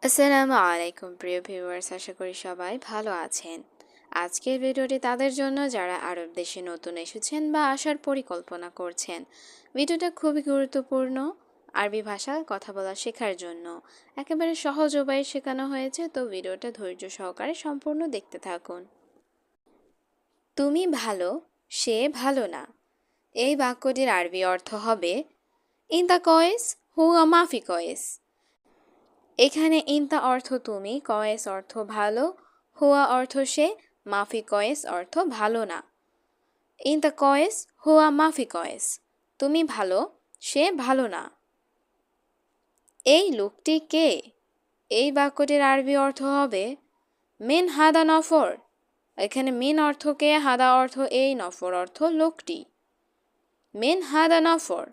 আসসালামু আলাইকুম প্রিয় ভিউয়ার্স, আশা করি সবাই ভালো আছেন। আজকের ভিডিওটি তাদের জন্য যারা আরব দেশে নতুন এসেছেন বা আসার পরিকল্পনা করছেন। ভিডিওটা খুবই গুরুত্বপূর্ণ। আরবি ভাষা কথা বলা শেখার জন্য একেবারে সহজ উপায়ে শেখানো হয়েছে, তো ভিডিওটা ধৈর্য সহকারে সম্পূর্ণ দেখতে থাকুন। তুমি ভালো, সে ভালো না। এই বাক্যটির আরবি অর্থ হবে ইনতা কয়েস হুয়া মাফি কয়েস। এখানে ইনতা অর্থ তুমি, কয়েস অর্থ ভালো, হুয়া অর্থ সে, মাফি কয়েস অর্থ ভালো না। ইনতা কয়েস হুয়া মাফি কয়েস, তুমি ভালো, সে ভালো না। এই লোকটি কে? এই বাক্যটির আরবি অর্থ হবে মিন হাদা নফর। এখানে মিন অর্থ কে, হাদা অর্থ এই, নফর অর্থ লোকটি। মিন হাদা নফর,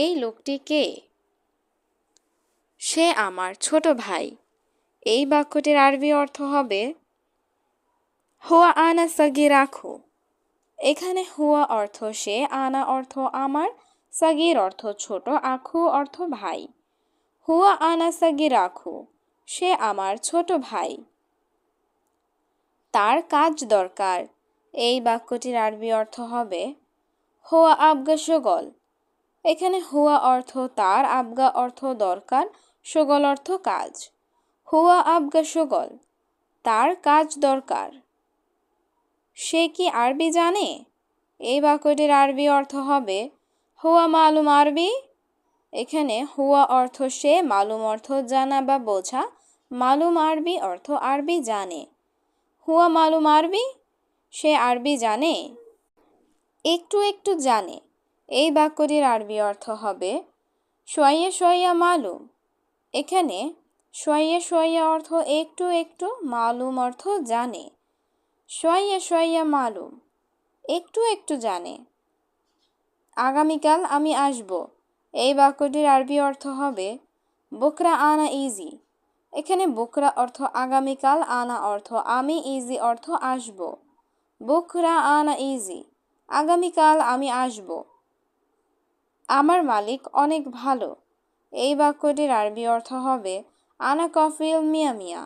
এই লোকটি কে? সে আমার ছোট ভাই। এই বাক্যটির আরবি অর্থ হবে হুয়া আনা সাগির আখু। এখানে হুয়া অর্থ সে, আনা অর্থ আমার, সাগির অর্থ ছোট, আখু অর্থ ভাই। হুয়া আনা সাগির আখু, সে আমার ছোট ভাই। তার কাজ দরকার। এই বাক্যটির আরবি অর্থ হবে হুয়া আবগা শগল। এখানে হুয়া অর্থ তার, আবগা অর্থ দরকার, শগল অর্থ কাজ। হুয়া আবগা শগল, তার কাজ দরকার। সে কি আরবি জানে? এই বাক্যটির আরবি অর্থ হবে হুয়া মালুম আরবি। এখানে হুয়া অর্থ সে, মালুম অর্থ জানা বা বোঝা, মালুম আরবি অর্থ আরবি জানে। হুয়া মালুম আরবি, সে আরবি জানে। একটু একটু জানে। এই বাক্যটির আরবি অর্থ হবে শোয়াইয়া শোয়াইয়া মালুম। এখানে শোয়াইয়া শোয়াইয়া অর্থ একটু একটু, মালুম অর্থ জানে। শোয়াইয়া শোয়াইয়া মালুম, একটু একটু জানে। আগামীকাল আমি আসব। এই বাক্যটির আরবি অর্থ হবে বুকরা আনা ইজি। এখানে বুকরা অর্থ আগামীকাল, আনা অর্থ আমি, ইজি অর্থ আসব। বুকরা আনা ইজি, আগামীকাল আমি আসব। আমার মালিক অনেক ভালো। এই বাক্যটির আরবি অর্থ হবে আনা কফিল মিয়া মিয়া।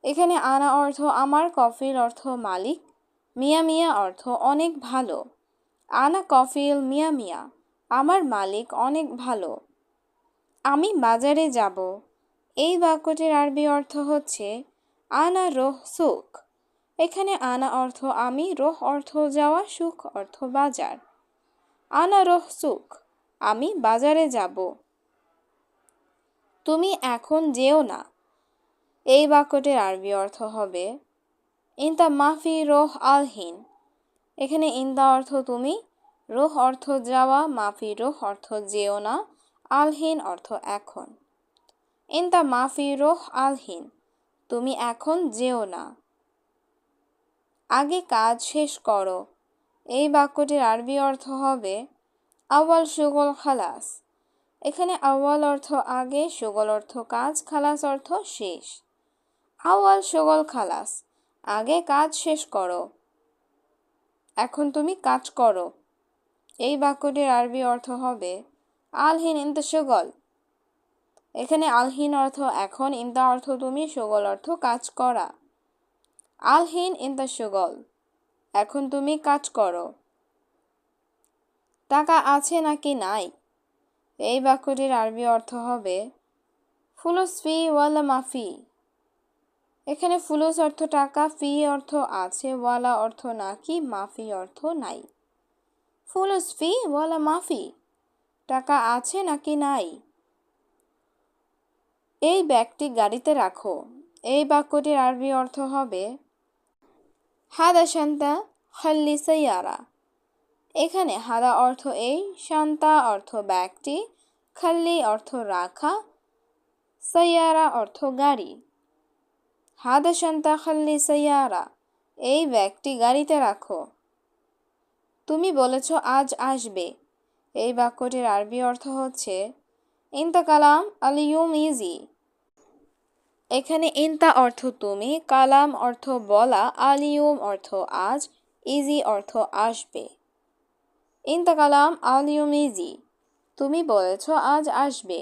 এখানে আনা অর্থ আমার, কফিল অর্থ মালিক, মিয়া মিয়া অর্থ অনেক ভালো। আনা কফিল মিয়া মিয়া, আমার মালিক অনেক ভালো। আমি বাজারে যাব। এই বাক্যটির আরবি অর্থ হচ্ছে আনা রোহ সুক। এখানে আনা অর্থ আমি, রোহ অর্থ যাওয়া, সুক অর্থ বাজার। আনা রোহ সুক, আমি বাজারে যাব। তুমি এখন যেও না। এই বাক্যটির আরবি অর্থ হবে ইনতা মাফি রোহ আলহিন। এখানে ইনদা অর্থ তুমি, রোহ অর্থ যাওয়া, মাফি রোহ অর্থ যেও না, আলহিন অর্থ এখন। ইনতা মাফি রোহ আলহিন, তুমি এখন যেও না। আগে কাজ শেষ করো। এই বাক্যটির আরবি অর্থ হবে আওয়াল শুগল খালাস। এখানে আওয়াল অর্থ আগে, শুগল অর্থ কাজ, খালাস অর্থ শেষ। আওয়াল শুগল খালাস, আগে কাজ শেষ করো। এখন তুমি কাজ করো। এই বাক্যটির আরবি অর্থ হবে আলহিন ইনতা শুগল। এখানে আলহিন অর্থ এখন, ইনতা অর্থ তুমি, শুগল অর্থ কাজ করা। আলহিন ইনতা শুগল, এখন তুমি কাজ করো। টাকা আছে নাকি নাই? এই বাক্যটির আরবি অর্থ হবে ফুলুস ফি ওয়ালা মাফি। এখানে ফুলুস অর্থ টাকা, ফি অর্থ আছে, ওয়ালা অর্থ নাকি, মাফি অর্থ নাই। ফুলুস ফি ওয়ালা মাফি, টাকা আছে নাকি নাই। এই ব্যাগটি গাড়িতে রাখো। এই বাক্যটির আরবি অর্থ হবে হাদা শান্তা খাল্লি সাইয়ারা। এখানে হাদা অর্থ এই, শান্তা অর্থ ব্যাগটি, খাল্লি অর্থ রাখা, সাইয়ারা অর্থ গাড়ি। হাদা শান্তা খাল্লি সাইয়ারা, এই ব্যাগটি গাড়িতে রাখো। তুমি বলেছ আজ আসবে। এই বাক্যটির আরবি অর্থ হচ্ছে ইনতা কালাম আলিয়ুম ইজি। এখানে ইনতা অর্থ তুমি, কালাম অর্থ বলা, আলিয়ুম অর্থ আজ, ইজি অর্থ আসবে। ইনতা কালাম আলিয়ুম ইজি, তুমি বলেছ আজ আসবে।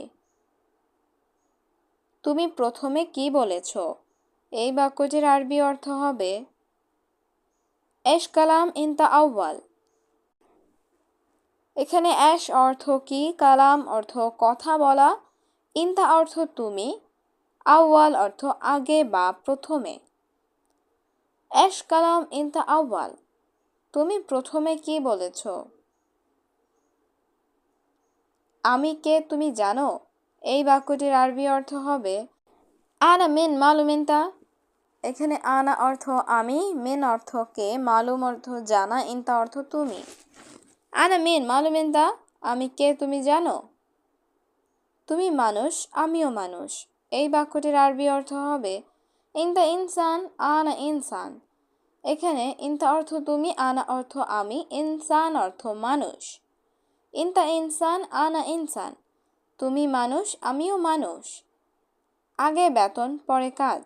তুমি প্রথমে কি বলেছ? এই বাক্যটির আরবি অর্থ হবে এশ কালাম ইনতা আউয়াল। এখানে এশ অর্থ কি, কালাম অর্থ কথা বলা, ইনতা অর্থ তুমি, আউয়াল অর্থ আগে বা প্রথমে। এশ কালাম ইনতা আউয়াল, তুমি প্রথমে কি বলেছ? আমি কে তুমি জানো? এই বাক্যটির আরবি অর্থ হবে আনা মিন মালুম ইনতা। এখানে আনা অর্থ আমি, মিন অর্থ কে, মালুম অর্থ জানা, ইনতা অর্থ তুমি। আনা মিন মালুম ইনতা, আমি কে তুমি জানো? তুমি মানুষ, আমিও মানুষ। এই বাক্যটির আরবি অর্থ হবে ইনতা ইনসান আনা ইনসান। এখানে ইনতা অর্থ তুমি, আনা অর্থ আমি, ইনসান অর্থ মানুষ। ইনতা ইনসান আনা ইনসান, তুমি মানুষ, আমিও মানুষ। আগে বেতন পরে কাজ।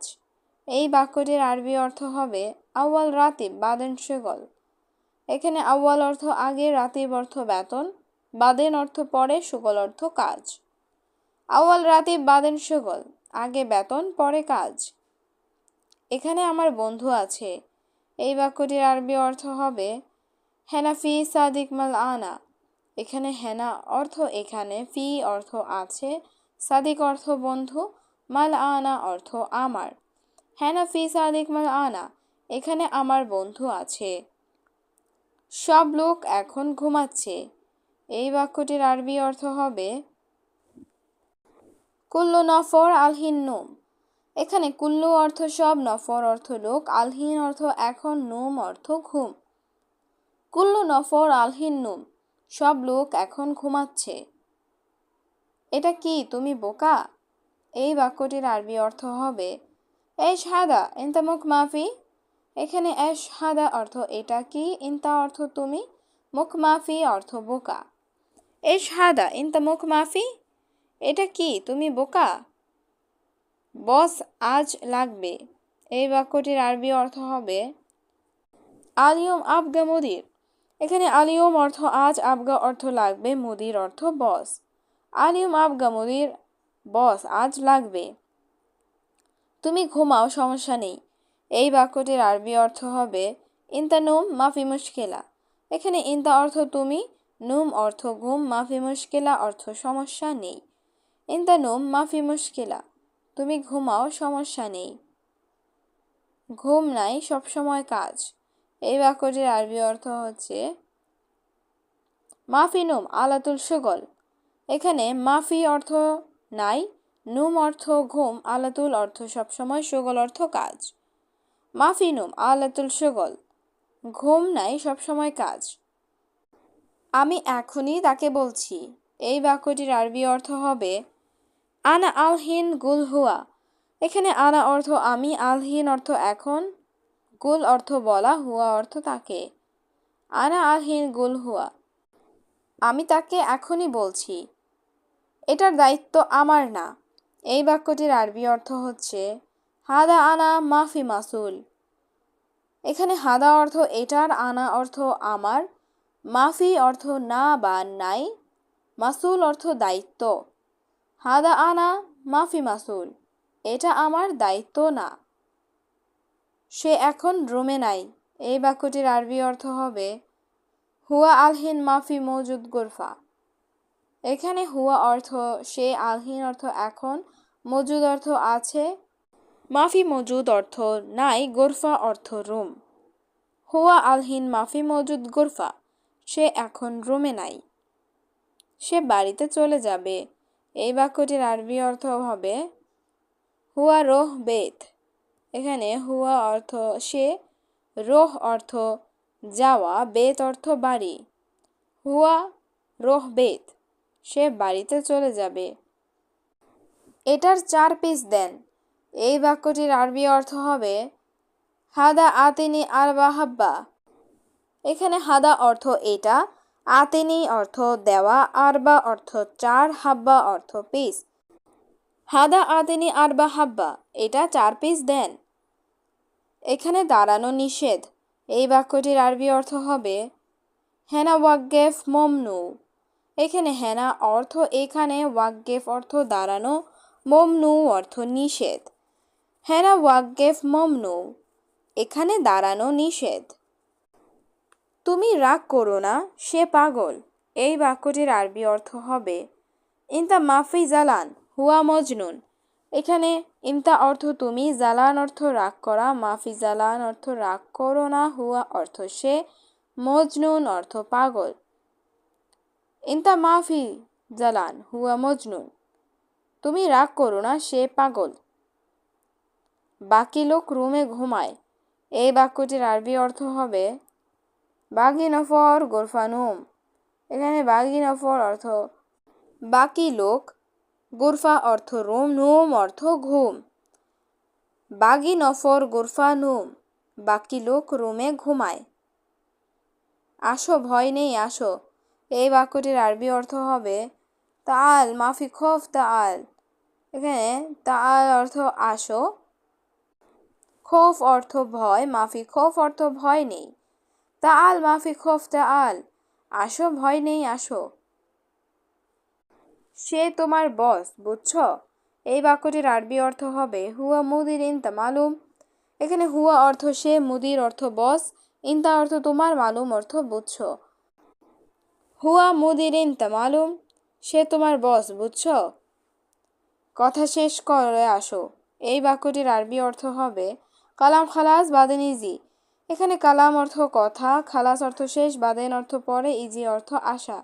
এই বাক্যটির আরবি অর্থ হবে আউয়াল রাতিব বাদেন শুগল। এখানে আউয়াল অর্থ আগে, রাতিব অর্থ বেতন, বাদেন অর্থ পরে, শুগল অর্থ কাজ। আউয়াল রাতিব বাদেন শুগল, আগে বেতন পরে কাজ। এখানে আমার বন্ধু আছে। এই বাক্যটির আরবি অর্থ হবে হেনা ফি সাদিক মাল আনা। এখানে হেনা অর্থ এখানে, ফি অর্থ আছে, সাদিক অর্থ বন্ধু, মাল আনা অর্থ আমার। হেনা ফি সাদিক মাল আনা, এখানে আমার বন্ধু আছে। সব লোক এখন ঘুমাচ্ছে। এই বাক্যটির আরবি অর্থ হবে কুল্লু নফর আলহিন নুম। এখানে কুল্লু অর্থ সব, নফর অর্থ লোক, আলহিন অর্থ এখন, নুম অর্থ ঘুম। কুল্লু নফর আলহিন নুম, সব লোক এখন ঘুমাচ্ছে। এটা কি তুমি বোকা? এই বাক্যটির আরবি অর্থ হবে এশ হাদা ইনতা মুখ মাফি। এখানে এশ হাদা অর্থ এটা কি, ইনতা অর্থ তুমি, মুখ মাফি অর্থ বোকা। এশ হাদা ইনতা মুখ মাফি, এটা কি তুমি বোকা? বস আজ লাগবে। এই বাক্যটির আরবি অর্থ হবে আলিয়ম আবগা মুদির। এখানে আলিয়ম অর্থ আজ, আবগা অর্থ লাগবে, মুদির অর্থ বস। আলিয়ম আবগা মুদির, বস আজ লাগবে। তুমি ঘুমাও, সমস্যা নেই। এই বাক্যটির আরবি অর্থ হবে ইনতা নুম মাফি মুশকিলা। এখানে ইনতা অর্থ তুমি, নুম অর্থ ঘুম, মাফি মুশকিলা অর্থ সমস্যা নেই। ইনতা নুম মাফি মুশকিলা, তুমি ঘুমাও, সমস্যা নেই। ঘুম নাই, সবসময় কাজ। এই বাক্যটির আরবি অর্থ হচ্ছে মাফি নুম আলাতুল শুগল। এখানে মাফি অর্থ নাই, নুম অর্থ ঘুম, আলাতুল অর্থ সবসময়, শুগল অর্থ কাজ। মাফি নুম আলাতুল শুগল, ঘুম নাই, সবসময় কাজ। আমি এখনই তাকে বলছি। এই বাক্যটির আরবি অর্থ হবে আনা আলহিন গুল হুয়া। এখানে আনা অর্থ আমি, আলহিন অর্থ এখন, গুল অর্থ বলা, হুয়া অর্থ তাকে। আনা আলহিন গুল হুয়া, আমি তাকে এখনই বলছি। এটার দায়িত্ব আমার না। এই বাক্যটির আরবি অর্থ হচ্ছে হাদা আনা মাফি মাসুল। এখানে হাদা অর্থ এটার, আনা অর্থ আমার, মাফি অর্থ না বা নাই, মাসুল অর্থ দায়িত্ব। হাদা আনা মাফি মাসুল, এটা আমার দায়িত্ব না। সে এখন রুমে নাই। এই বাক্যটির আরবি অর্থ হবে হুয়া আলহিন মাফি মৌজুদ গোরফা। এখানে হুয়া অর্থ সে, আলহিন অর্থ এখন, মজুদ অর্থ আছে, মাফি মজুদ অর্থ নাই, গোরফা অর্থ রুম। হুয়া আলহিন মাফি মজুদ গোরফা, সে এখন রুমে নাই। সে বাড়িতে চলে যাবে। এই বাক্যটির আরবি অর্থ হবে হুয়া রোহ বেত। এখানে হুয়া অর্থ সে, রোহ অর্থ যাওয়া, বেত অর্থ বাড়ি। হুয়া রোহ বেত, সে বাড়িতে চলে যাবে। এটার 4 পিস দেন। এই বাক্যটির আরবি অর্থ হবে হাদা আতিনি আরবা হাব্বা। এখানে হাদা অর্থ এটা, আতিনি অর্থ দেওয়া, আরবা অর্থ 4, হাব্বা অর্থ পিস। হাদা আতিনি আরবা হাব্বা, এটা 4 পিস দেন। এখানে দাঁড়ানো নিষেধ। এই বাক্যটির আরবি অর্থ হবে হেনা ওয়াকগেফ মমনু। এখানে হেনা অর্থ এখানে, ওয়াকগেফ অর্থ দাঁড়ানো, মমনু অর্থ নিষেধ। হেনা ওয়াকগেফ মমনু, এখানে দাঁড়ানো নিষেধ। তুমি রাগ করো না, সে পাগল। এই বাক্যটির আরবি অর্থ হবে ইনতা মাফি জালান হুয়া মজনুন। এখানে ইনতা অর্থ তুমি, জালান অর্থ রাগ করা, মাফি জালান অর্থ রাগ করো না, হুয়া অর্থ সে, মজনুন অর্থ পাগল। ইনতা মাফি জালান হুয়া মজনুন, তুমি রাগ করো না, সে পাগল। বাকি লোক রুমে ঘুমায়। এই বাক্যটির আরবি অর্থ হবে বাকি নফর গোরফানুম। এখানে বাকি নফর অর্থ বাকি লোক, গুরফা অর্থ রুম, নুম অর্থ ঘুম। বাগি নফর গুরফা নুম, বাকি লোক রুমে ঘুমায়। আসো, ভয় নেই, আসো। এই বাক্যটির আরবি অর্থ হবে তাল মাফি খোফ তাল। এখানে তাল অর্থ আসো, খোফ অর্থ ভয়, মাফি খোফ অর্থ ভয় নেই। তাল মাফি খোফ তাল, আসো, ভয় নেই, আসো। সে তোমার বস, বুঝছো? এই বাক্যটির আরবি অর্থ হবে হুয়া মুদির ইনতা মালুম। এখানে হুয়া অর্থ সে, মুদির অর্থ বস, ইনতা অর্থ তোমার, মালুম অর্থ বুঝছো। হুয়া মুদির ইনতা মালুম, সে তোমার বস, বুঝছো? কথা শেষ করে আসো। এই বাক্যটির আরবি অর্থ হবে কালাম খালাস বাদেন ইজি। এখানে কালাম অর্থ কথা, খালাস অর্থ শেষ, বাদেন অর্থ পরে, ইজি অর্থ আসা।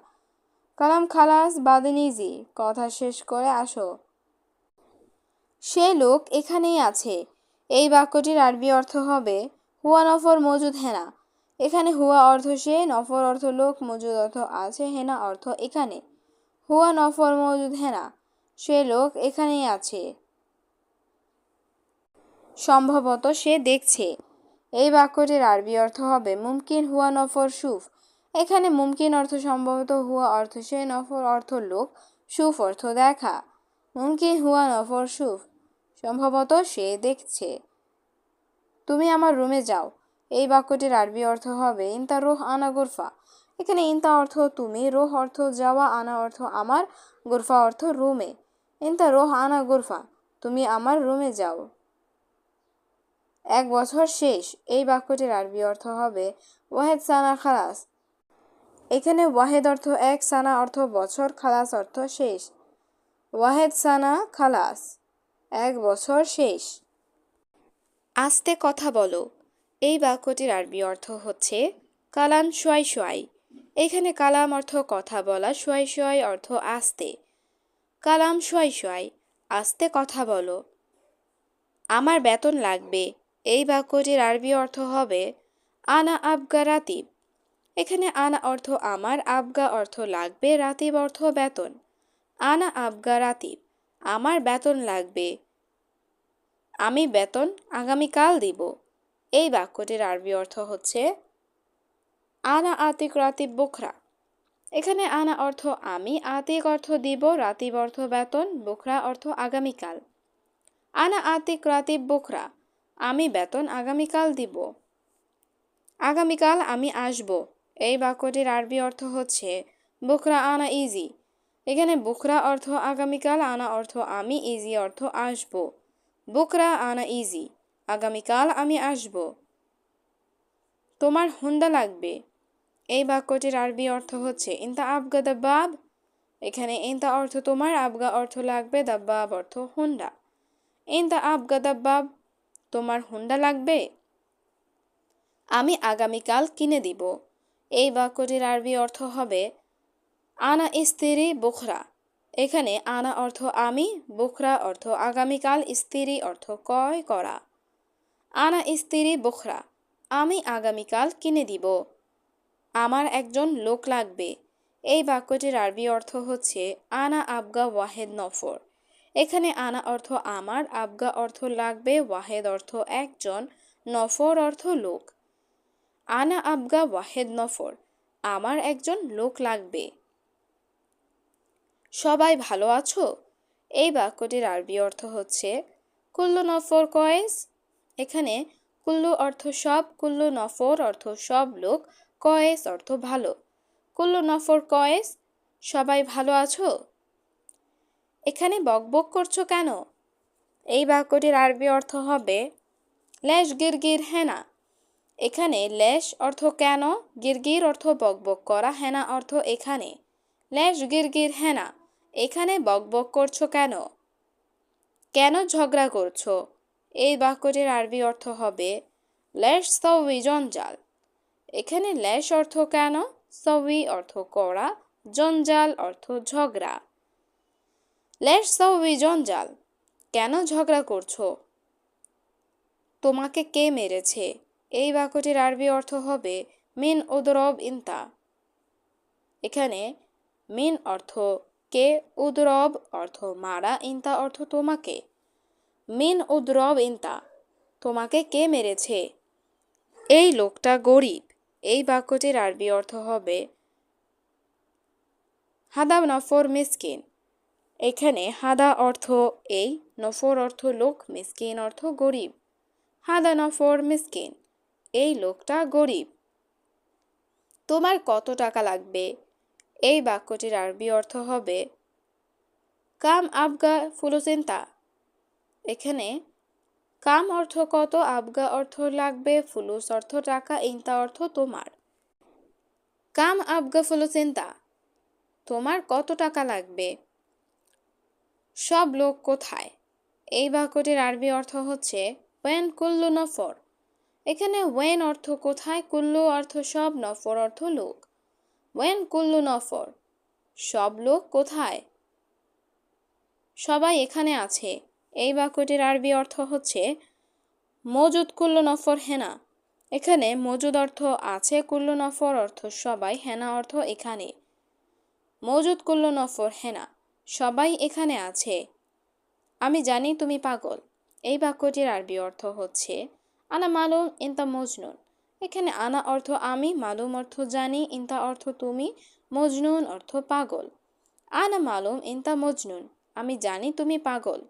কালাম খালাস বাদেন ইজি, কথা শেষ করে আসো। সে লোক এখানেই আছে। এই বাক্যটির আরবি অর্থ হবে হুয়া নফর মজুদ হেনা। এখানে হুয়া অর্থ সে, নফর অর্থ লোক, মজুদ অর্থ আছে, হেনা অর্থ এখানে। হুয়া নফর মজুদ হেনা, সে লোক এখানেই আছে। সম্ভবত সে দেখছে। এই বাক্যটির আরবি অর্থ হবে মুমকিন হুয়া নফর সুফ। এখানে মুমকিন অর্থ সম্ভবত, হুয়া অর্থ সে, নফর অর্থ লোক, সুফ অর্থ দেখা। মুমকিন হুয়া নফর সুফ, সম্ভবত সে দেখছে। তুমি আমার রুমে যাও। এই বাক্যটির আরবি অর্থ হবে ইনতা রোহ আনা গুরফা। এখানে ইনতা অর্থ তুমি, রোহ অর্থ যাওয়া, আনা অর্থ আমার, গুরফা অর্থ রুমে। ইনতা রোহ আনা গুরফা, তুমি আমার রুমে যাও। এক বছর শেষ। এই বাক্যটির আরবি অর্থ হবে ওয়াহেদ সানা খালাস। এখানে ওয়াহেদ অর্থ এক, সানা অর্থ বছর, খালাস অর্থ শেষ। ওয়াহেদ সানা খালাস, এক বছর শেষ। আস্তে কথা বলো। এই বাক্যটির আরবি অর্থ হচ্ছে কালাম শোয়াই শোয়াই। এখানে কালাম অর্থ কথা বলা, শোয়াই শোয়াই অর্থ আস্তে। কালাম শোয়াই শোয়াই, আস্তে কথা বলো। আমার বেতন লাগবে। এই বাক্যটির আরবি অর্থ হবে আনা আবগা রাতিব। এখানে আনা অর্থ আমার, আবগা অর্থ লাগবে, রাতিব অর্থ বেতন। আনা আবগা রাতিব, আমার বেতন লাগবে। আমি বেতন আগামীকাল দিব। এই বাক্যটির আরবি অর্থ হচ্ছে আনা আতিক রাতিব বুখরা। এখানে আনা অর্থ আমি, আতিক অর্থ দিব, রাতিব অর্থ বেতন, বুখরা অর্থ আগামীকাল। আনা আতিক রাতিব বুখরা, আমি বেতন আগামীকাল দিব। আগামীকাল আমি আসব। এই বাক্যটির আরবি অর্থ হচ্ছে বুখরা আনা ইজি। এখানে বুখরা অর্থ আগামীকাল, আনা অর্থ আমি, ইজি অর্থ আসব। বুকরা আনা ইজি, আগামীকাল আমি আসব। তোমার হুন্ডা লাগবে। এই বাক্যটির আরবি অর্থ হচ্ছে ইনতা আবগা দাব্বাব। এখানে ইনতা অর্থ তোমার, আবগা অর্থ লাগবে, দাব্বাব অর্থ হুন্ডা। ইনতা আবগা দাব্বাব, তোমার হুন্ডা লাগবে। আমি আগামীকাল কিনে দিব। এই বাক্যটির আরবি অর্থ হবে আনা ইস্তিরি বুখরা। এখানে আনা অর্থ আমি, বুখরা অর্থ আগামীকাল, ইস্তিরি অর্থ ক্রয় করা। আনা ইস্তিরি বুখরা, আমি আগামীকাল কিনে দিব। আমার একজন লোক লাগবে। এই বাক্যটির আরবি অর্থ হচ্ছে আনা আবগা ওয়াহেদ নফর। এখানে আনা অর্থ আমার, আবগা অর্থ লাগবে, ওয়াহেদ অর্থ একজন, নফর অর্থ লোক। আনা আবগা ওয়াহেদ নফর, আমার একজন লোক লাগবে। সবাই ভালো আছো? এই বাক্যটির আরবি অর্থ হচ্ছে কুল্লু নফর কয়েস। এখানে কুল্লু অর্থ সব, কুল্লু নফর অর্থ সব লোক, কয়েস অর্থ ভালো। কুল্লু নফর কয়েস, সবাই ভালো আছো? এখানে বকবক করছো কেন? এই বাক্যটির আরবি অর্থ হবে লেশ গিরগির হেনা। এখানে লেশ অর্থ কেন, গিরগির অর্থ বকবক করা, হেনা অর্থ এখানে। লেশ গিরগির হেনা, এখানে বকবক করছো কেন? কেন ঝগড়া করছো? এই বাক্যটির আরবি অর্থ হবে লেশ সউই জঞ্জাল। এখানে লেশ অর্থ কেন, সউই অর্থ করা, জঞ্জাল অর্থ ঝগড়া। লেশ সউই জঞ্জাল, কেন ঝগড়া করছো? তোমাকে কে মেরেছে? এই বাক্যটির আরবি অর্থ হবে মিন উদরব ইনতা। এখানে মিন অর্থ কে, উদরব অর্থ মারা, ইনতা অর্থ তোমাকে। মিন উদরব ইনতা, তোমাকে কে মেরেছে? এই লোকটা গরিব। এই বাক্যটির আরবি অর্থ হবে হাদা নফর মিসকিন। এখানে হাদা অর্থ এই, নফর অর্থ লোক, মিসকিন অর্থ গরিব। হাদা নফর মিসকিন, এই লোকটা গরিব। তোমার কত টাকা লাগবে? এই বাক্যটির আরবি অর্থ হবে কাম আবগা ফুলুসিনতা। এখানে কাম অর্থ কত, আবগা অর্থ লাগবে, ফুলুস অর্থ টাকা, ইনতা অর্থ তোমার। কাম আবগা ফুলুসিনতা, তোমার কত টাকা লাগবে? সব লোক কোথায়? এই বাক্যটির আরবি অর্থ হচ্ছে ওয়েন কুল্লু নফর। এখানে ওয়েন অর্থ কোথায়, কুল্লু অর্থ সব, নফর অর্থ লোক। ওয়েন কুল্লু নফর, সব লোক কোথায়? সবাই এখানে আছে। এই বাক্যটির আরবি অর্থ হচ্ছে মজুদ কুল্লু নফর হেনা। এখানে মজুদ অর্থ আছে, কুল্লু নফর অর্থ সবাই, হেনা অর্থ এখানে। মজুদ কুল্লু নফর হেনা, সবাই এখানে আছে। আমি জানি তুমি পাগল। এই বাক্যটির আরবি অর্থ হচ্ছে আনা মালুম ইনতা মজনুন। এখানে আনা অর্থ আমি, মালুম অর্থ জানি, ইনতা অর্থ তুমি, মজনুন অর্থ পাগল। আনা মালুম ইনতা মজনুন, আমি জানি তুমি পাগল।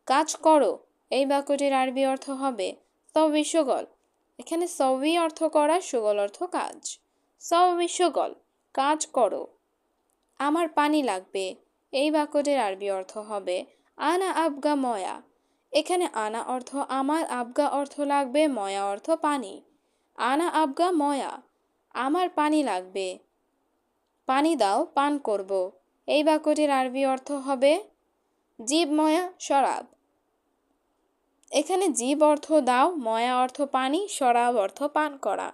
কাজ করো। এই বাক্যটির আরবি অর্থ হবে সউই শুগল। এখানে সউই অর্থ করা, শুগল অর্থ কাজ। সউই শুগল, কাজ করো। আমার পানি লাগবে। এই বাক্যটির আরবি অর্থ হবে আনা আবগা ময়া। এখানে আনা অর্থ আমার, আবগা অর্থ লাগবে, ময়া অর্থ পানি। আনা আবগা ময়া, আমার পানি লাগবে। পানি দাও, পান করব। এই বাক্যটির আরবি অর্থ হবে জিব ময়া শরাব। এখানে জিব অর্থ দাও, ময়া অর্থ পানি, শরাব অর্থ পান করা।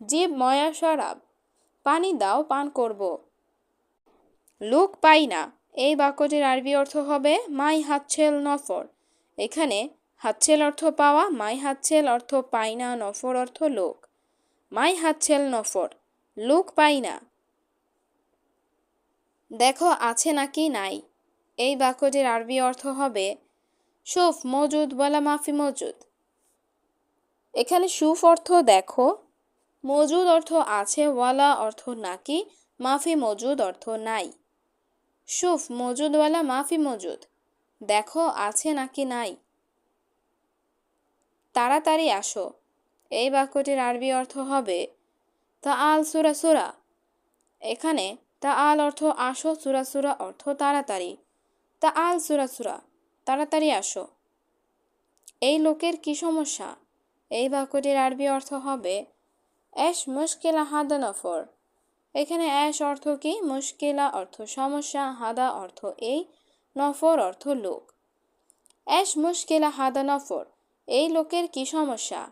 জিব ময়া শরাব, পানি দাও, পান করব। লোক পাই না। এই বাক্যটির আরবি অর্থ হবে মাই হাতছেল নফর। এখানে হাতছেল অর্থ পাওয়া, মাই হাতছেল অর্থ পাই না, নফর অর্থ লোক। মাই হাতছেল নফর, লোক পাই না। দেখো আছে নাকি নাই। এই বাক্যটির আরবি অর্থ হবে শুফ মজুদ ওয়ালা মাফি মজুদ। এখানে শুফ অর্থ দেখো, মজুদ অর্থ আছে, ওয়ালা অর্থ নাকি, মাফি মজুদ অর্থ নাই। শুফ মজুদওয়ালা মাফি মজুদ, দেখো আছে নাকি নাই। তাড়াতাড়ি আসো। এই বাক্যটির আরবি অর্থ হবে তা আল সুরা সুরা। এখানে তা আল অর্থ আসো, সুরা সুরা অর্থ তাড়াতাড়ি। তা আল সুরা সুরা, তাড়াতাড়ি আসো। এই লোকের কি সমস্যা? এই বাক্যটির আরবি অর্থ হবে এশ মুশকিলা হাদা নফর। এখানে এশ অর্থ কি, মুশকিলা অর্থ সমস্যা, হাদা অর্থ এই, নফর অর্থ লোক। এশ মুশকিলা হাদা নফর, এই লোকের কি সমস্যা?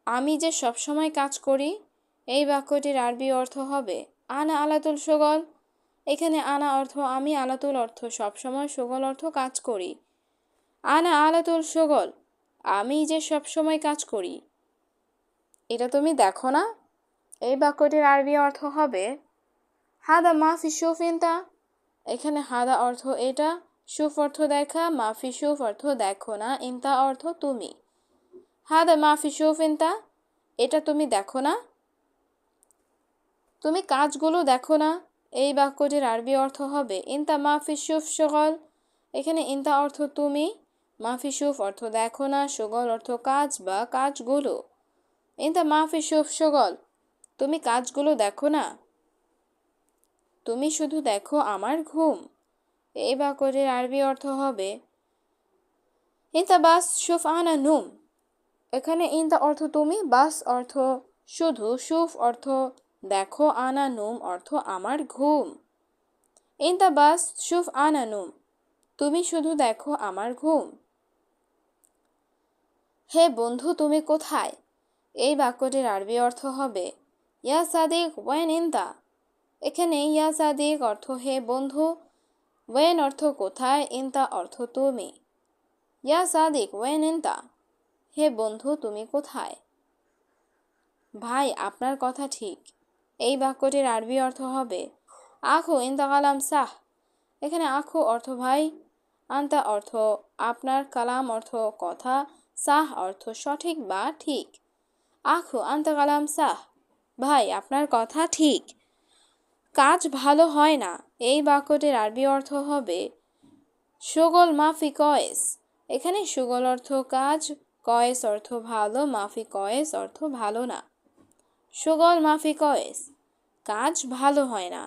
আমি যে সবসময় কাজ করি। এই বাক্যটির আরবি অর্থ হবে আনা আলাতুল শুগল। এখানে আনা অর্থ আমি, আলাতুল অর্থ সবসময়, শুগল অর্থ কাজ করি। আনা আলাতুল শুগল, আমি যে সবসময় কাজ করি। এটা তুমি দেখো না। এই বাক্যটির আরবি অর্থ হবে হাদা মাফি শুফ ইনতা। এখানে হাদা অর্থ এটা, শুফ অর্থ দেখা, মাফি শুফ অর্থ দেখো না, ইনতা অর্থ তুমি। হাদা মাফি শুফ ইনতা, এটা তুমি দেখো না। তুমি কাজগুলো দেখো না। এই বাক্যটির আরবি অর্থ হবে ইনতা মাফি শুফ শুগল। এখানে ইনতা অর্থ তুমি, মাফি শুফ অর্থ দেখো না, শুগল অর্থ কাজ বা কাজগুলো। ইনতা মাফি শুফ শুগল, তুমি কাজগুলো দেখো না। তুমি শুধু দেখো আমার ঘুম। এই বাক্যটির আরবি অর্থ হবে ইনতা বাস শুফ আনা নুম। এখানে ইনতা অর্থ তুমি, বাস অর্থ শুধু, শুফ অর্থ দেখো, আনা নুম অর্থ আমার ঘুম। ইনতা বাস শুফ আনা নুম, তুমি শুধু দেখো আমার ঘুম। হে বন্ধু তুমি কোথায়? এই বাক্যটির আরবি অর্থ হবে ইয়া সাদিক ওয়েন ইনতা। এখানে ইয়া সাদিক অর্থ হে বন্ধু, ওয়েন অর্থ কোথায়, ইনতা অর্থ তুমি। ইয়া সাদিক ওয়েন ইনতা, হে বন্ধু তুমি কোথায়? ভাই আপনার কথা ঠিক। এই বাক্যটির আরবি অর্থ হবে আখু ইনতা কালাম সাহ। এখানে আখু অর্থ ভাই, আনতা অর্থ আপনার, কালাম অর্থ কথা, সাহ অর্থ সঠিক বা ঠিক। আখু আনতা কালাম সাহ, ভাই আপনার কথা ঠিক। কাজ ভালো হয় না। এই বাক্যটির আরবি অর্থ হবে শুগল মাফি কয়েস। এখানে শুগল অর্থ কাজ, কয়েস অর্থ ভালো, মাফি কয়েস অর্থ ভালো না। শুগল মাফি কয়েস, কাজ ভালো হয় না।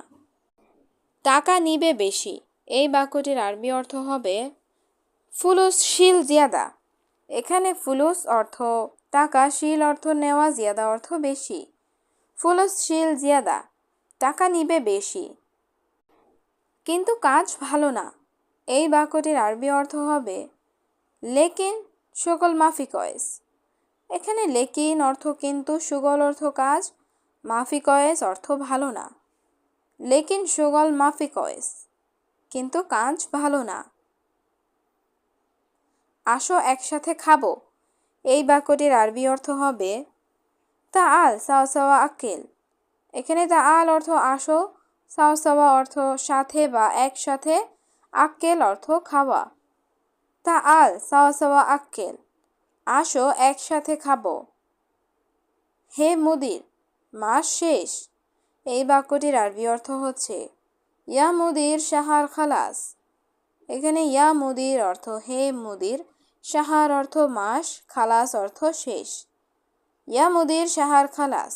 টাকা নিবে বেশি। এই বাক্যটির আরবি অর্থ হবে ফুলুস শিল জিয়াদা। এখানে ফুলুস অর্থ টাকা, শিল অর্থ নেওয়া, জিয়াদা অর্থ বেশি। ফুলুস শিল জিয়াদা, টাকা নিবে বেশি কিন্তু কাজ ভালো না। এই বাক্যটির আরবি অর্থ হবে লেকিন শুগল মাফি কয়েস। এখানে লেকিন অর্থ কিন্তু, শুগল অর্থ কাজ, মাফি কয়েস অর্থ ভালো না। লেকিন শুগল মাফি কয়েস, কিন্তু কাজ ভালো না। আসো একসাথে খাবো। এই বাক্যটির আরবি অর্থ হবে তা আল সাওয়া সাওয়া আক্কেল। এখানে তা আল অর্থ আসো, সাওয়া সাওয়া অর্থ সাথে বা একসাথে, আক্কেল অর্থ খাওয়া। তা আল সাওয়া সাওয়া আক্কেল, আসো একসাথে খাবো। হে মুদির, মাস শেষ। এই বাক্যটির আরবি অর্থ হচ্ছে ইয়া মুদির শাহার খালাস। এখানে ইয়া মুদির অর্থ হে মুদির, শাহার অর্থ মাস, খালাস অর্থ শেষ। ইয়া মুদির শাহার খালাস,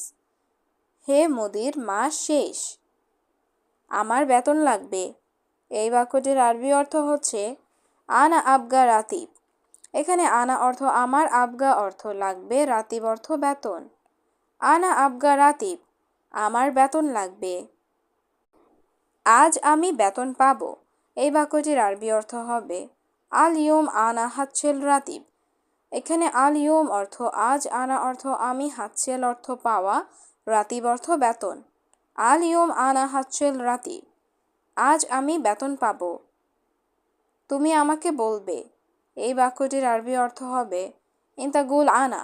হে মুদির মাস শেষ। আমার বেতন লাগবে। এই বাক্যটির আরবি অর্থ হচ্ছে আনা আবগা রাতিব। এখানে আনা অর্থ আমার, আবগা অর্থ লাগবে, রাতিব অর্থ বেতন। আনা আবগা রাতিব, আমার বেতন লাগবে। আজ আমি বেতন পাবো। এই বাক্যটির আরবি অর্থ হবে আল ইয়ুম আনা হাতছেল রাতিব। এখানে আল ইয়ুম অর্থ আজ, আনা অর্থ আমি, হাতছেল অর্থ পাওয়া, রাতিব অর্থ বেতন। আল ইয়ুম আনা হাতছেল রাতিব, আজ আমি বেতন পাবো। তুমি আমাকে বলবে। এই বাক্যটির আরবি অর্থ হবে ইনতা গুল আনা।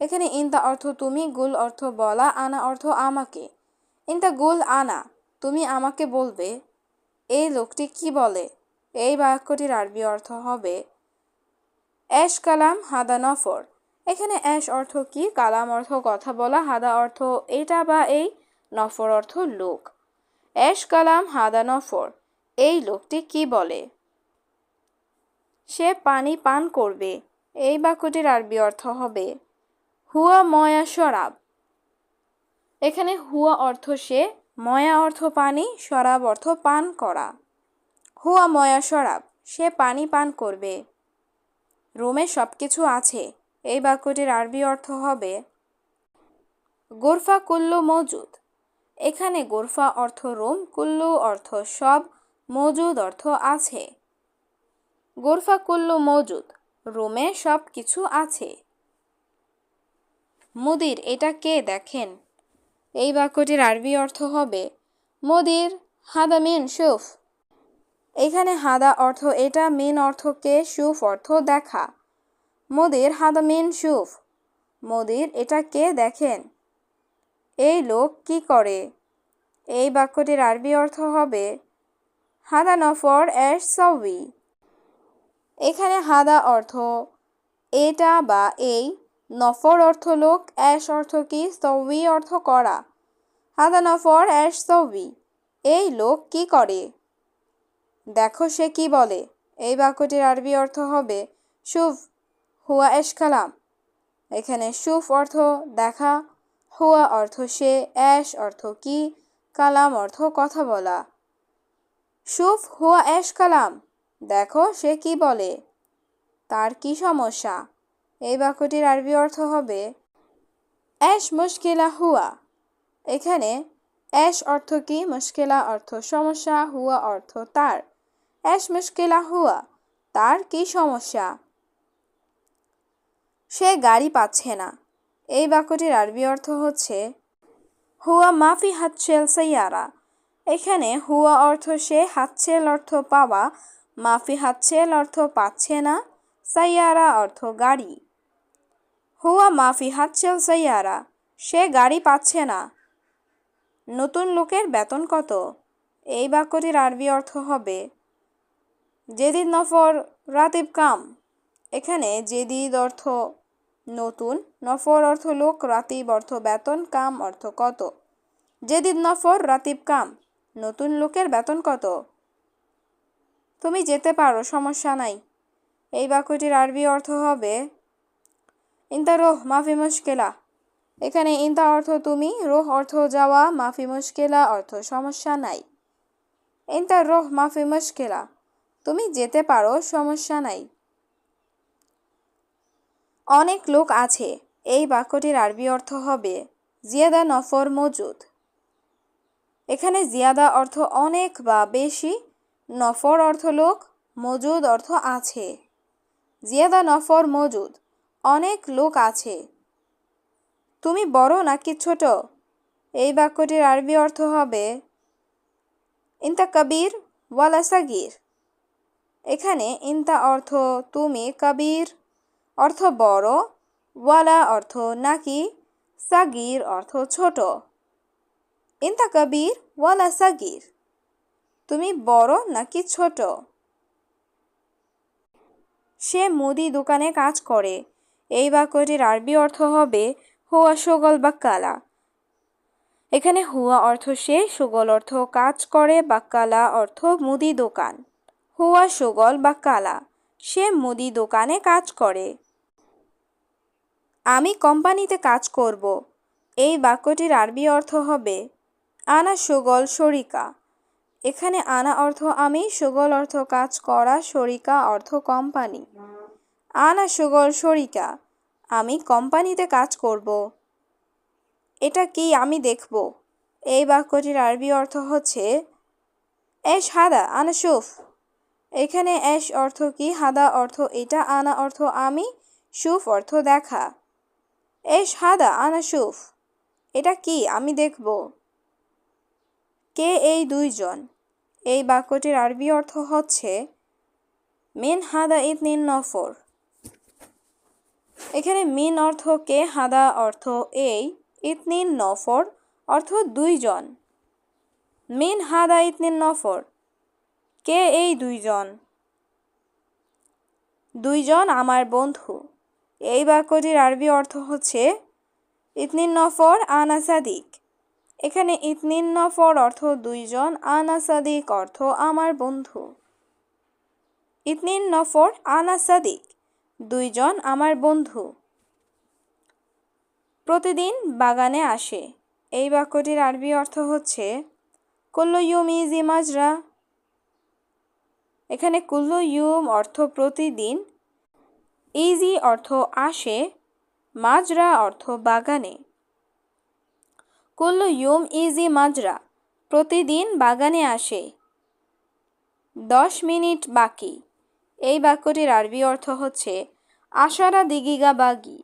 এখানে ইনতা অর্থ তুমি, গুল অর্থ বলা, আনা অর্থ আমাকে। ইনতা গুল আনা, তুমি আমাকে বলবে। এই লোকটি কি বলে? এই বাক্যটির আরবি অর্থ হবে এশ কালাম হাদা নফর। এখানে এশ অর্থ কি, কালাম অর্থ কথা বলা, হাদা অর্থ এটা বা এই, নফর অর্থ লোক। এশ কালাম হাদা নফর, এই লোকটি কি বলে? সে পানি পান করবে। এই বাক্যটির আরবি অর্থ হবে হুয়া ময়া শরাব। এখানে হুয়া অর্থ সে, ময়া অর্থ পানি, শরাব অর্থ পান করা। হুয়া ময়া শরাব, সে পানি পান করবে। রোমে সবকিছু আছে। এই বাক্যটির আরবি অর্থ হবে গোরফা কুল্লু মজুদ। এখানে গোরফা অর্থ রোম, কুল্লু অর্থ সব, মজুদ অর্থ আছে। গোরফা কুল্লু মজুদ, রোমে সব কিছু আছে। মুদির, এটা কে দেখেন। এই বাক্যটির আরবি অর্থ হবে মুদির হাদা মিন শুফ। এখানে হাদা অর্থ এটা, মিন অর্থ কে, শুফ অর্থ দেখা। মুদির হাদা মিন শুফ, মুদির এটা কে দেখেন। এই লোক কি করে। এই বাক্যটির আরবি অর্থ হবে হাদা নফর এশ সাউই। এখানে হাদা অর্থ এটা বা এই, নফর অর্থ লোক, এশ অর্থ কি, সাউই অর্থ করা। হাদা নফর এশ সাউই, এই লোক কি করে। দেখো সে কি বলে। এই বাক্যটির আরবি অর্থ হবে শুফ হুয়া এশ কালাম। এখানে শুফ অর্থ দেখা, হুয়া অর্থ সে, এশ অর্থ কি, কালাম অর্থ কথা বলা। শুফ হুয়া এশ কালাম, দেখো সে কি বলে, তার কি সমস্যা। এই বাক্যটির আরবি অর্থ হবে এশ মুশকিলা হুয়া। এখানে এশ অর্থ কি, মুশকিলা অর্থ সমস্যা, হুয়া অর্থ তার। এশ মুশকিলা হুয়া, তার কি সমস্যা। সে গাড়ি পাচ্ছে না। এই বাক্যটির আরবি অর্থ হচ্ছে হুয়া মাফি হাতছেল সাইয়ারা। এখানে হুয়া অর্থ সে, হাতছেল অর্থ পাওয়া, মাফি হাতছেল অর্থ পাচ্ছে না, সাইয়ারা অর্থ গাড়ি। হুয়া মাফি হাতছেল সাইয়ারা, সে গাড়ি পাচ্ছে না। নতুন লোকের বেতন কত। এই বাক্যটির আরবি অর্থ হবে জেদিদ নফর রাতিব কাম। এখানে জেদিদ অর্থ নতুন, নফর অর্থ লোক, রাতিব অর্থ বেতন, কাম অর্থ কত। জেদিদ নফর রাতিব কাম, নতুন লোকের বেতন কত। তুমি যেতে পারো, সমস্যা নাই। এই বাক্যটির আরবি অর্থ হবে ইনতা রোহ মাফি মুশকিলা। এখানে ইনতা অর্থ তুমি, রোহ অর্থ যাওয়া, মাফি মুশকিলা অর্থ সমস্যা নাই। ইনতা রোহ মাফি মুশকিলা, তুমি যেতে পারো, সমস্যা নাই। অনেক লোক আছে। এই বাক্যটির আরবি অর্থ হবে জিয়াদা নফর মজুদ। এখানে জিয়াদা অর্থ অনেক বা বেশি, নফর অর্থ লোক, মজুদ অর্থ আছে। জিয়াদা নফর মজুদ, অনেক লোক আছে। তুমি বড় নাকি ছোট। এই বাক্যটির আরবি অর্থ হবে ইনতা কবির ওয়ালা সাগির। এখানে ইনতা অর্থ তুমি, কবির অর্থ বড়, ওয়ালা অর্থ নাকি, সাগির অর্থ ছোট। ইনতা কবির ওয়ালা সাগির, তুমি বড় নাকি ছোট। সে মুদি দোকানে কাজ করে। এই বাক্যটির আরবি অর্থ হবে হুয়া শুগল বাক্কালা। এখানে হুয়া অর্থ সে, শুগল অর্থ কাজ করে, বাক্কালা অর্থ মুদি দোকান। হুয়া শুগল বাক্কালা, সে মুদি দোকানে কাজ করে। আমি কোম্পানিতে কাজ করব। এই বাক্যটির আরবি অর্থ হবে আনা শুগল শরিকা। এখানে আনা অর্থ আমি, শুগল অর্থ কাজ করা, শরিকা অর্থ কোম্পানি। আনা শুগল শরিকা, আমি কোম্পানিতে কাজ করব। এটা কি, আমি দেখব। এই বাক্যটির আরবি অর্থ হচ্ছে এশ হাদা আনা শুফ। এখানে এশ অর্থ কি, হাদা অর্থ এটা, আনা অর্থ আমি, শুফ অর্থ দেখা। এশ হাদা আনা শুফ, এটা কি, আমি দেখব। কে এই দুইজন। এই বাক্যটির আরবি অর্থ হচ্ছে মিন হাদা ইতনিন নফর। এখানে মিন অর্থ কে, হাদা অর্থ এই, ইতনিন নফর অর্থ দুইজন। মিন হাদা ইতনিন নফর, কে এই দুইজন। দুইজন আমার বন্ধু। এই বাক্যটির আরবি অর্থ হচ্ছে ইতনিন নফর আনা সাদিক। এখানে ইতনিন নফর অর্থ দুইজন, আনা সাদিক অর্থ আমার বন্ধু। ইতনিন নফর আনা সাদিক, দুইজন আমার বন্ধু। প্রতিদিন বাগানে আসে। এই বাক্যটির আরবি অর্থ হচ্ছে কুল্লু ইউম ইজি মাজরা। এখানে কুল্লু ইউম অর্থ প্রতিদিন, ইজি অর্থ আসে, মাজরা অর্থ বাগানে। কুল্লু ইউম ইজি মাজরা, প্রতিদিন বাগানে আসে। 10 মিনিট বাকি। এই বাক্যটির আরবি অর্থ হচ্ছে আশারা দিগিগা বাগি।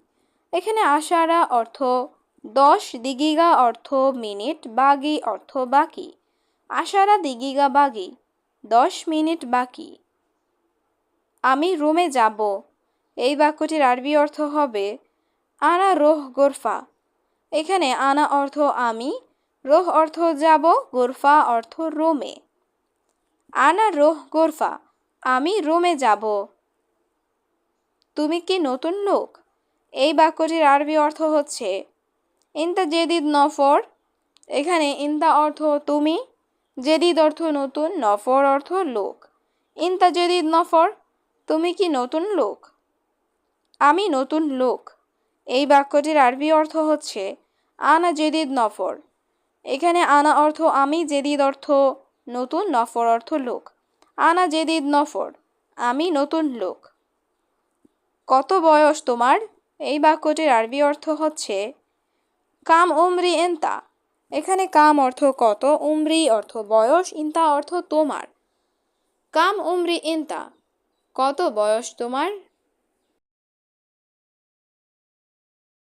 এখানে আশারা অর্থ 10, দিগিগা অর্থ মিনিট, বাগি অর্থ বাকি। আশারা দিগিগা বাগি, 10 মিনিট বাকি। আমি রুমে যাব। এই বাক্যটির আরবি অর্থ হবে আনা রোহ গোরফা। এখানে আনা অর্থ আমি, রোহ অর্থ যাব, গোরফা অর্থ রুমে। আনা রোহ গোরফা, আমি রুমে যাব। তুমি কি নতুন লোক। এই বাক্যটির আরবি অর্থ হচ্ছে ইনতা জেদিদ নফর। এখানে ইনতা অর্থ তুমি, জেদিদ অর্থ নতুন, নফর অর্থ লোক। ইনতা জেদিদ নফর, তুমি কি নতুন লোক। আমি নতুন লোক। এই বাক্যটির আরবি অর্থ হচ্ছে আনা জেদিদ নফর। এখানে আনা অর্থ আমি, জেদিদ অর্থ নতুন নফর অর্থ লোক। আনা জেদিদ নফর, আমি নতুন লোক। কত বয়স তোমার? এই বাক্যটির আরবি অর্থ হচ্ছে কাম উমরি এন্তা। এখানে কাম অর্থ কত, উমরি অর্থ বয়স, ইন্তা অর্থ তোমার। কাম উমরি ইন্তা, কত বয়স তোমার?